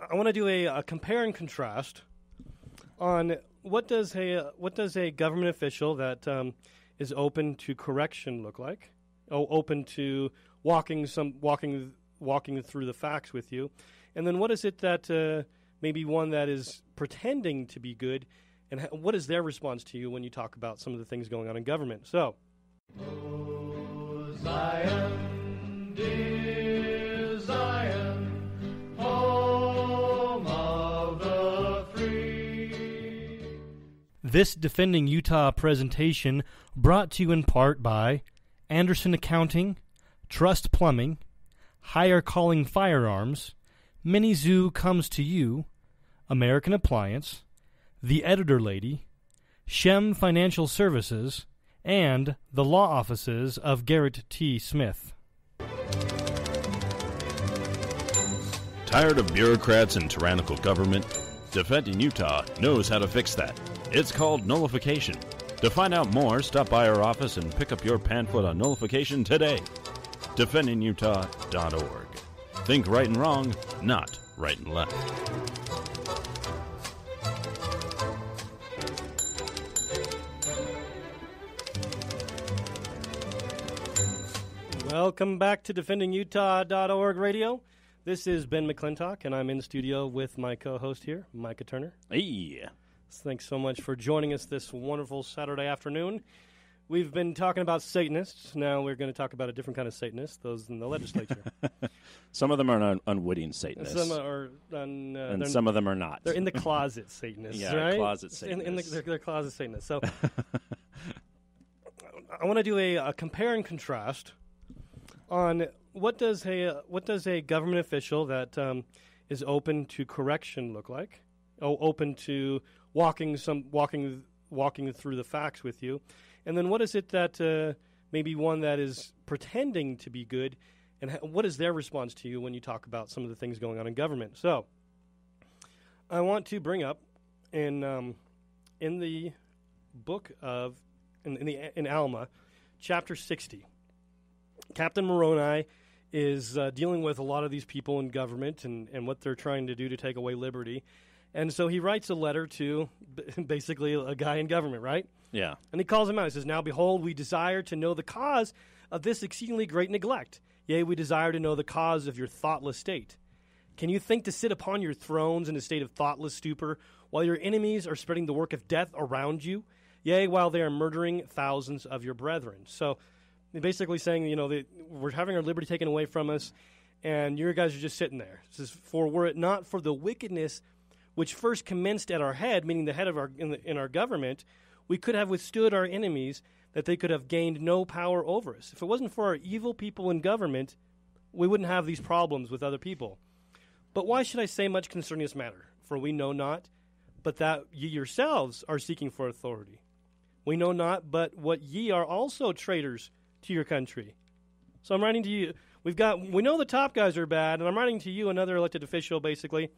I want to do a compare and contrast on what does a government official that is open to correction look like? Open to walking through the facts with you, and then what is it that maybe one that is pretending to be good, and what is their response to you when you talk about some of the things going on in government? So, Zion, dear Zion, home of the free. This Defending Utah presentation brought to you in part by Anderson Accounting, Trust Plumbing, Higher Calling Firearms, Mini Zoo Comes to You, American Appliance, The Editor Lady, Shem Financial Services, and the law offices of Garrett T. Smith. Tired of bureaucrats and tyrannical government? Defending Utah knows how to fix that. It's called nullification. To find out more, stop by our office and pick up your pamphlet on nullification today. DefendingUtah.org. Think right and wrong, not right and left. Welcome back to DefendingUtah.org radio. This is Ben McClintock, and I'm in the studio with my co-host here, Micah Turner. Hey. Thanks so much for joining us this wonderful Saturday afternoon. We've been talking about Satanists. Now we're going to talk about a different kind of Satanist, those in the legislature. Some of them are unwitting Satanists. Some are and some of them are not. They're in the closet Satanists, yeah, right? Closet Satanists. They're closet Satanists. So I want to do a compare and contrast on what does a government official that is open to correction look like? Open to walking through the facts with you, and then what is it that maybe one that is pretending to be good, and what is their response to you when you talk about some of the things going on in government? So, I want to bring up in the book of in Alma, chapter 60. Captain Moroni is dealing with a lot of these people in government and what they're trying to do to take away liberty. And so he writes a letter to basically a guy in government, right? Yeah. And he calls him out. He says, "Now behold, we desire to know the cause of this exceedingly great neglect. Yea, we desire to know the cause of your thoughtless state. Can you think to sit upon your thrones in a state of thoughtless stupor while your enemies are spreading the work of death around you? Yea, while they are murdering thousands of your brethren." So basically saying, we're having our liberty taken away from us, and you guys are just sitting there. It says, "For were it not for the wickedness which first commenced at our head," meaning the head of in our government, "we could have withstood our enemies, that they could have gained no power over us." If it wasn't for our evil people in government, we wouldn't have these problems with other people. "But why should I say much concerning this matter? For we know not, but that ye yourselves are seeking for authority. We know not, but what ye are also traitors to your country." So I'm writing to you. We know the top guys are bad, and I'm writing to you, another elected official, basically.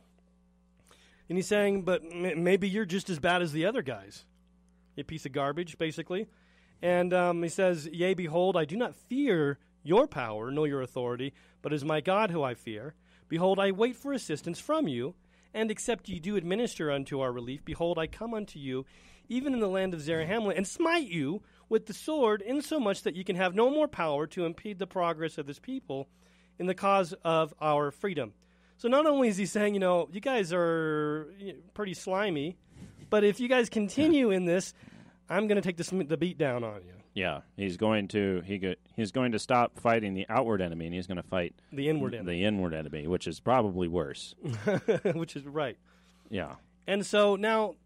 And he's saying, but maybe you're just as bad as the other guys. A piece of garbage, basically. And he says, "Yea, behold, I do not fear your power, nor your authority, but as my God who I fear. Behold, I wait for assistance from you, and except ye do administer unto our relief, behold, I come unto you, even in the land of Zarahemla, and smite you with the sword, insomuch that ye can have no more power to impede the progress of this people in the cause of our freedom." So not only is he saying, you guys are pretty slimy, but if you guys continue in this, I'm going to take the beat down on you. Yeah, he's going to stop fighting the outward enemy, and he's going to fight the inward enemy. The inward enemy, which is probably worse. Which is right. Yeah. And so now,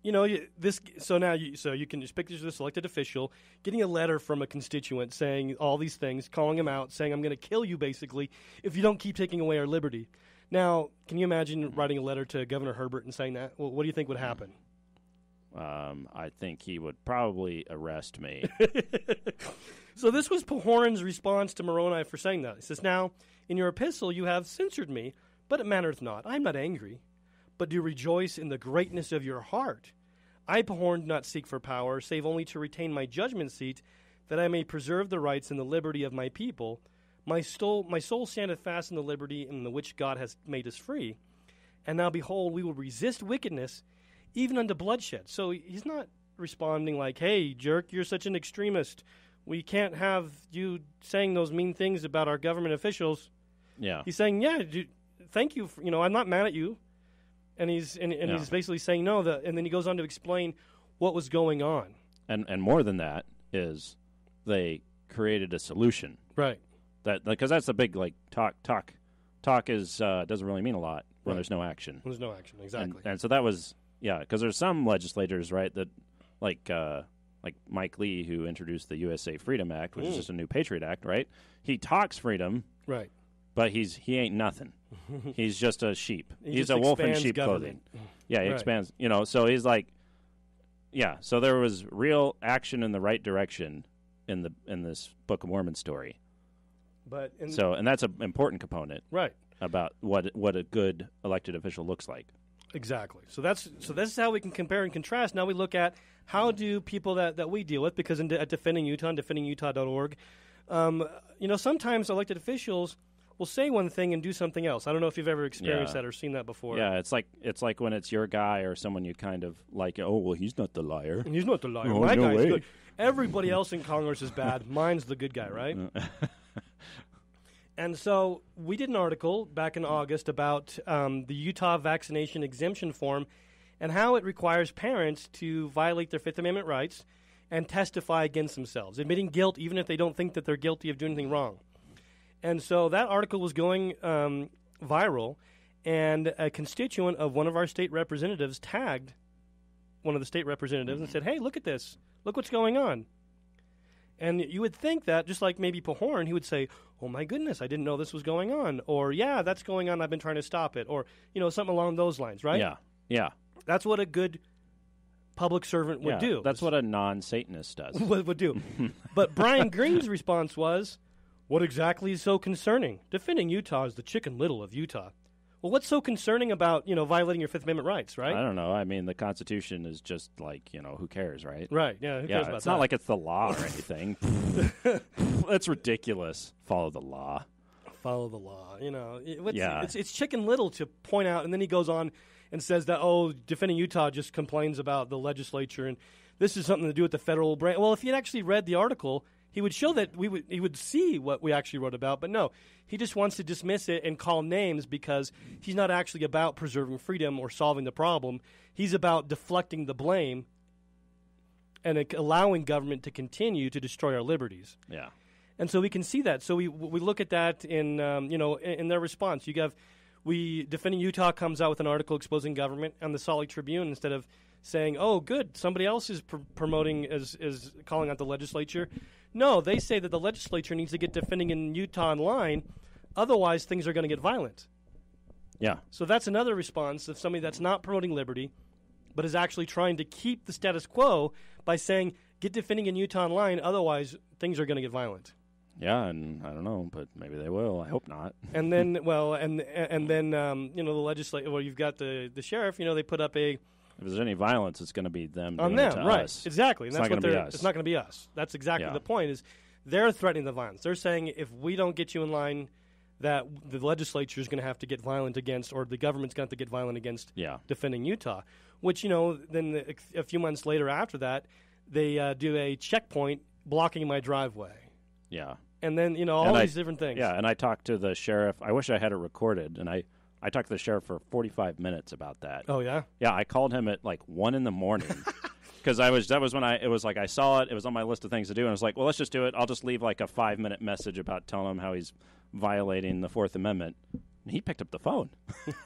you can just picture this elected official getting a letter from a constituent saying all these things, calling him out, saying, "I'm going to kill you, basically, if you don't keep taking away our liberty." Now, can you imagine writing a letter to Governor Herbert and saying that? Well, what do you think would happen? I think he would probably arrest me. So this was Pahoran's response to Moroni for saying that. He says, "Now, in your epistle you have censured me, but it mattereth not. I am not angry, but do rejoice in the greatness of your heart. I, Pahoran, do not seek for power, save only to retain my judgment seat, that I may preserve the rights and the liberty of my people. My soul standeth fast in the liberty in the which God has made us free. And now behold, we will resist wickedness, even unto bloodshed. So he's not responding like, hey, jerk, you're such an extremist. We can't have you saying those mean things about our government officials. Yeah. He's saying, yeah, thank you. I'm not mad at you. And he's basically saying no. And then he goes on to explain what was going on. And more than that is they created a solution. Right. That because that's the big talk is doesn't really mean a lot when there's no action. There's no action, exactly. And so that was because there's some legislators, right, that like Mike Lee, who introduced the USA Freedom Act, which is just a new Patriot Act, right? He talks freedom, right, but he ain't nothing. He's just a sheep. He's a wolf in sheep clothing. Yeah, he expands. So he's like, So there was real action in the right direction in this Book of Mormon story. And that's an important component, right, about what a good elected official looks like. Exactly. So that's how we can compare and contrast. Now we look at how do people that we deal with, because at Defending Utah and defendingutah.org, sometimes elected officials will say one thing and do something else. I don't know if you've ever experienced that or seen that before. Yeah, it's like when it's your guy or someone you kind of like, oh, well, he's not the liar. He's not the liar. Oh, My no guy's way. good. Everybody else in Congress is bad. Mine's the good guy, right? And so we did an article back in August about the Utah vaccination exemption form and how it requires parents to violate their Fifth Amendment rights and testify against themselves, admitting guilt even if they don't think that they're guilty of doing anything wrong. And so that article was going viral, and a constituent of one of our state representatives tagged one of the state representatives and said, hey, look at this. Look what's going on. And you would think that, just like maybe Pahorn, he would say, oh, my goodness, I didn't know this was going on. Or, yeah, that's going on. I've been trying to stop it. Or, something along those lines, right? Yeah. That's what a good public servant would do. That's what a non-Satanist does. would do. But Brian Green's response was, what exactly is so concerning? Defending Utah is the Chicken Little of Utah. Well, what's so concerning about, violating your Fifth Amendment rights, right? I don't know. I mean, the Constitution is just like, who cares, right? Right, yeah, who cares about it's that? not like it's the law or anything. That's ridiculous. Follow the law. Follow the law. Yeah. It's Chicken Little to point out, and then he goes on and says that, Defending Utah just complains about the legislature, and this is something to do with the federal branch. Well, if he had actually read the article, he would show that he would see what we actually wrote about, but no, he just wants to dismiss it and call names because he's not actually about preserving freedom or solving the problem. He's about deflecting the blame and allowing government to continue to destroy our liberties. Yeah. And so we can see that. So we look at that in in their response. Defending Utah comes out with an article exposing government on the Salt Lake Tribune instead of saying, oh, good, somebody else is promoting, is calling out the legislature. No, they say that the legislature needs to get Defending in Utah in line, otherwise things are going to get violent. Yeah. So that's another response of somebody that's not promoting liberty, but is actually trying to keep the status quo by saying, get Defending in Utah in line, otherwise things are going to get violent. Yeah, and I don't know, but maybe they will. I hope not. And then, the legislature. Well, you've got the sheriff. They put up a. If there's any violence, it's going to be them on doing them, it to right? us. Exactly. And It's that's not what going to be us. It's not going to be us. That's exactly the point. Is they're threatening the violence. They're saying if we don't get you in line, that the legislature is going to have to get violent against, or the government's going to have to get violent against. Defending Utah. Which then a few months later after that, they do a checkpoint blocking my driveway. Yeah. And then, all these different things. Yeah, and I talked to the sheriff. I wish I had it recorded, and I talked to the sheriff for 45 minutes about that. Oh, yeah? Yeah, I called him at like 1 in the morning because that was when it was like I saw it. It was on my list of things to do, and I was like, well, let's just do it. I'll just leave like a 5-minute message about telling him how he's violating the Fourth Amendment. And he picked up the phone.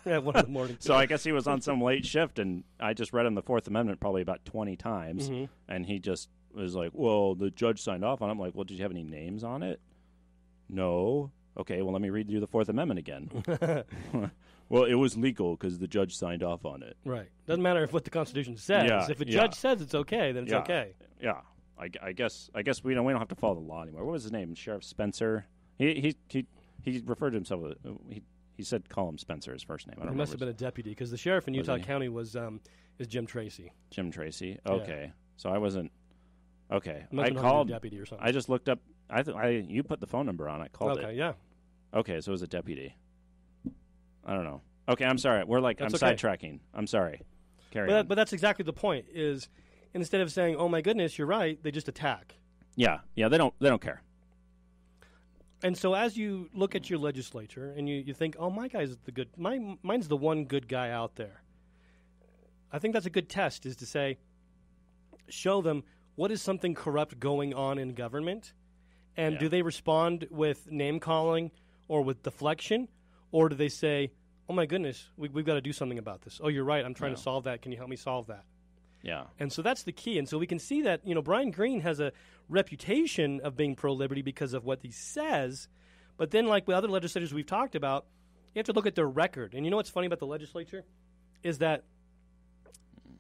Yeah, 1 in the morning. So I guess he was on some late shift, and I just read him the Fourth Amendment probably about 20 times, and he just was like, well, the judge signed off on it. I'm like, well, did you have any names on it? No. Okay, well, let me read you the Fourth Amendment again. Well, it was legal because the judge signed off on it. Right. Doesn't matter what the Constitution says. Yeah, if a judge says it's okay, then it's okay. Yeah. I guess we don't have to follow the law anymore. What was his name? Sheriff Spencer. He referred to himself. He said call him Spencer, his first name. I don't He must have been a deputy because the sheriff in Utah County is Jim Tracy. Jim Tracy. Okay. Yeah. So I wasn't. Okay. I called deputy or something. I just looked up. You put the phone number on. I called it. Okay. Yeah. Okay. So it was a deputy. I don't know. Okay, I'm sorry. I'm okay. sidetracking. I'm sorry. Carry on. But that's exactly the point. Is instead of saying, "Oh my goodness, you're right," they just attack. Yeah. They don't care. And so as you look at your legislature and you think, "Oh, my guy's the good. Mine's the one good guy out there." I think that's a good test, is to say, show them what is something corrupt going on in government, and do they respond with name calling or with deflection, or do they say, "Oh my goodness, we've got to do something about this. Oh, you're right. I'm trying to solve that. Can you help me solve that?" Yeah. And so that's the key. And so we can see that, Brian Green has a reputation of being pro-liberty because of what he says. But then, like with other legislators we've talked about, you have to look at their record. And you know what's funny about the legislature is that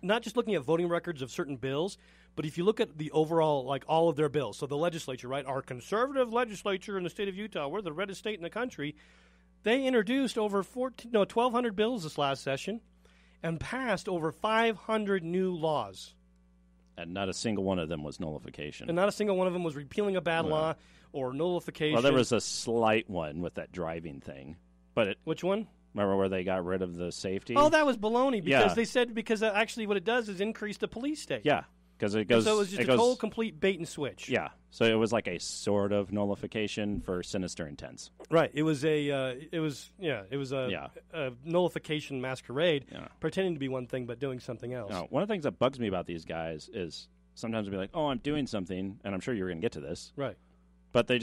not just looking at voting records of certain bills, but if you look at the overall, like all of their bills, so the legislature, right, our conservative legislature in the state of Utah, we're the reddest state in the country, they introduced over 1,200 bills this last session and passed over 500 new laws. And not a single one of them was nullification. And not a single one of them was repealing a bad law or nullification. Well, there was a slight one with that driving thing. But Which one? Remember where they got rid of the safety? Oh, that was baloney because Yeah. they said actually what it does is increase the police state. Yeah, because it And goes. so it was just a total complete bait and switch. Yeah, so it was like a sort of nullification for sinister intents. Right. It was a nullification masquerade, pretending to be one thing but doing something else. One of the things that bugs me about these guys is sometimes they'll be like, "Oh, I'm doing something," and I'm sure you're going to get to this. Right. But they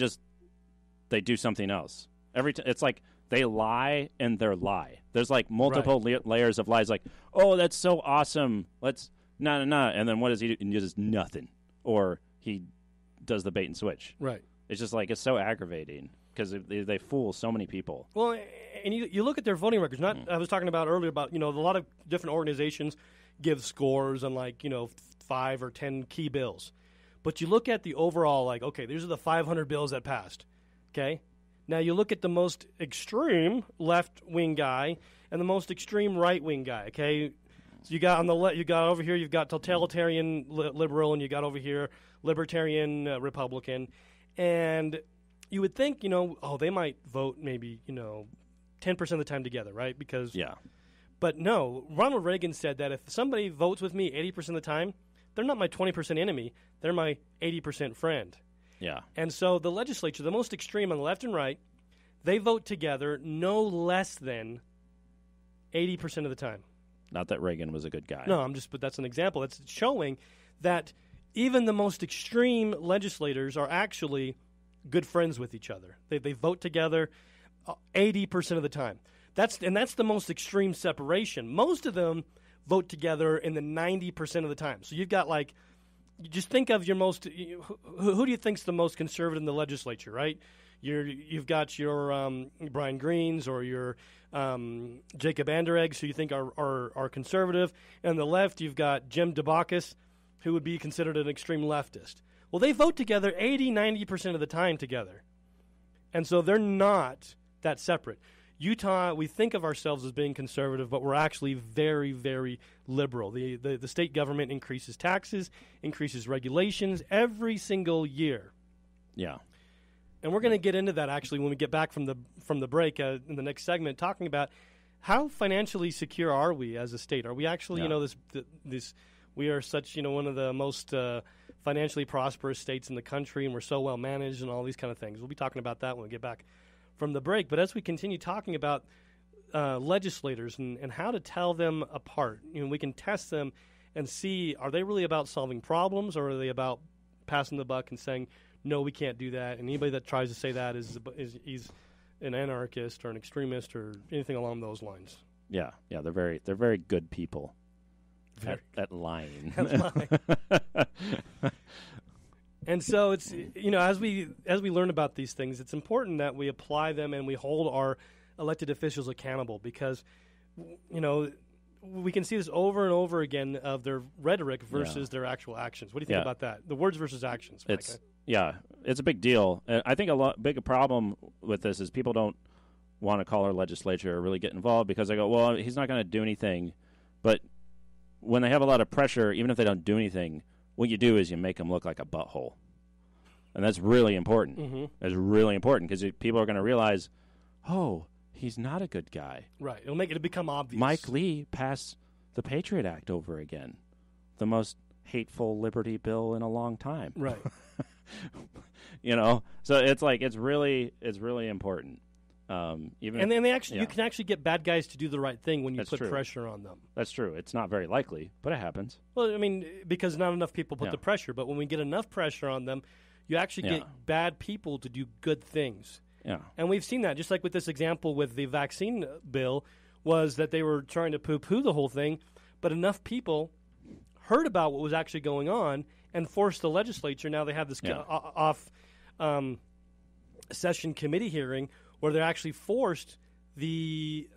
do something else. It's like they lie and they're lie. There's like multiple layers of lies. Like, "Oh, that's so awesome. Let's no," and then what does he do? He does nothing, or he does the bait and switch. Right. It's just like it's so aggravating because they fool so many people. Well, and you look at their voting records. I was talking about earlier about a lot of different organizations give scores on 5 or 10 key bills, but you look at the overall okay, these are the 500 bills that passed. Okay, now you look at the most extreme left wing guy and the most extreme right wing guy. Okay, so you got on the left, you got over here, you've got totalitarian liberal, and you got over here libertarian Republican, and you would think, they might vote maybe, 10% of the time together, right? Because but no, Ronald Reagan said that if somebody votes with me 80% of the time, they're not my 20% enemy, they're my 80% friend. Yeah. And so the legislature, the most extreme on the left and right, they vote together no less than 80% of the time. Not that Reagan was a good guy. No, but that's an example. It's showing that even the most extreme legislators are actually good friends with each other. They vote together 80% of the time. That's the most extreme separation. Most of them vote together in the 90% of the time. So you've got you just think of your most who do you think's the most conservative in the legislature, right? You've got your Brian Greens or your Jacob Andereggs, who you think are conservative, and on the left you've got Jim Debakis, who would be considered an extreme leftist. Well, they vote together 80-90% of the time together, and so they're not that separate. Utah, we think of ourselves as being conservative, but we're actually very, very liberal. The state government increases taxes, increases regulations every single year. Yeah. And we're going to get into that actually when we get back from the break in the next segment, talking about how financially secure are we as a state? Are we actually, we are such, one of the most financially prosperous states in the country, and we're so well managed and all these kind of things. We'll be talking about that when we get back from the break. But as we continue talking about legislators and how to tell them apart, we can test them and see, are they really about solving problems, or are they about passing the buck and saying, no, we can't do that? And anybody that tries to say that is he's an anarchist or an extremist or anything along those lines. Yeah, they're very good people at lying. And so it's as we learn about these things, it's important that we apply them and we hold our elected officials accountable, because we can see this over and over again of their rhetoric versus their actual actions. What do you think about that? The words versus actions, Micah. It's a big deal. And I think big problem with this is people don't want to call our legislature or really get involved because they go, well, he's not going to do anything. But when they have a lot of pressure, even if they don't do anything, what you do is you make them look like a butthole. And that's really important. Mm-hmm. It's really important because people are going to realize, oh, he's not a good guy. Right. It'll become obvious. Mike Lee passed the Patriot Act over again, the most hateful liberty bill in a long time. Right. So it's really important. You can actually get bad guys to do the right thing when you That's put true. pressure on them. That's true. It's not very likely, but it happens. Well, I mean, because not enough people put Yeah. the pressure. But when we get enough pressure on them, you actually Yeah. get bad people to do good things. Yeah. And we've seen that, just like with this example with the vaccine bill, was that they were trying to poo-poo the whole thing, but enough people heard about what was actually going on and forced the legislature. Now they have this session committee hearing where they're actually forced the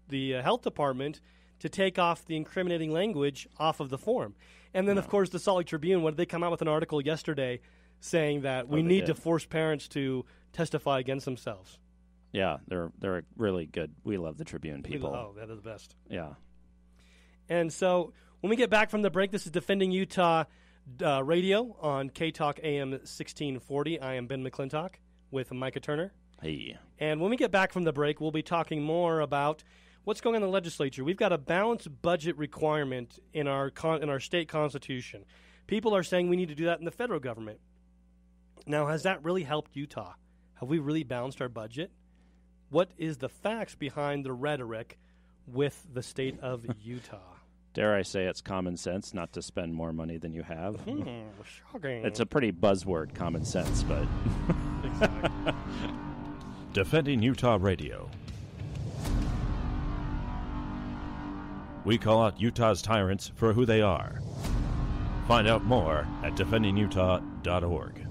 health department to take off the incriminating language off of the form. And then, of course, the Salt Lake Tribune, when did they come out with an article yesterday saying that we need to force parents to testify against themselves? Yeah, they're really good. We love the Tribune people. Oh, they're the best. Yeah. And so when we get back from the break, this is Defending Utah Radio on K-Talk AM 1640. I am Ben McClintock with Micah Turner. Hey. And when we get back from the break, we'll be talking more about what's going on in the legislature. We've got a balanced budget requirement in our state constitution. People are saying we need to do that in the federal government. Now, has that really helped Utah? Have we really balanced our budget? What is the facts behind the rhetoric with the state of Utah? Dare I say it's common sense not to spend more money than you have? Shocking. It's a pretty buzzword, common sense, but... Exactly. Defending Utah Radio. We call out Utah's tyrants for who they are. Find out more at defendingutah.org.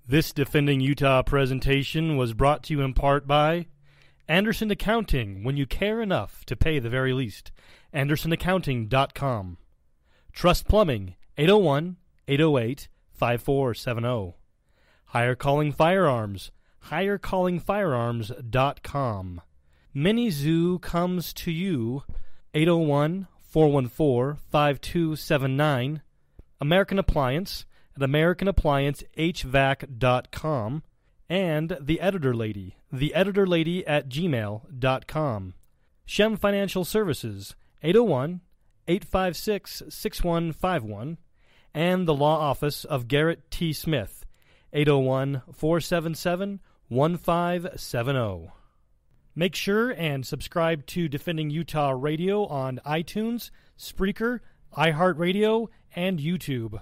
This Defending Utah presentation was brought to you in part by Anderson Accounting, when you care enough to pay the very least. AndersonAccounting.com. Trust Plumbing, 801-808-5470. Higher Calling Firearms, HigherCallingFirearms.com. Mini Zoo comes to you, 801-414-5279. American Appliance at AmericanApplianceHVAC.com. And The Editor Lady, TheEditorLady at gmail.com. Shem Financial Services, 801-856-6151. And the Law Office of Garrett T. Smith, 801-477-1570. Make sure and subscribe to Defending Utah Radio on iTunes, Spreaker, iHeartRadio, and YouTube.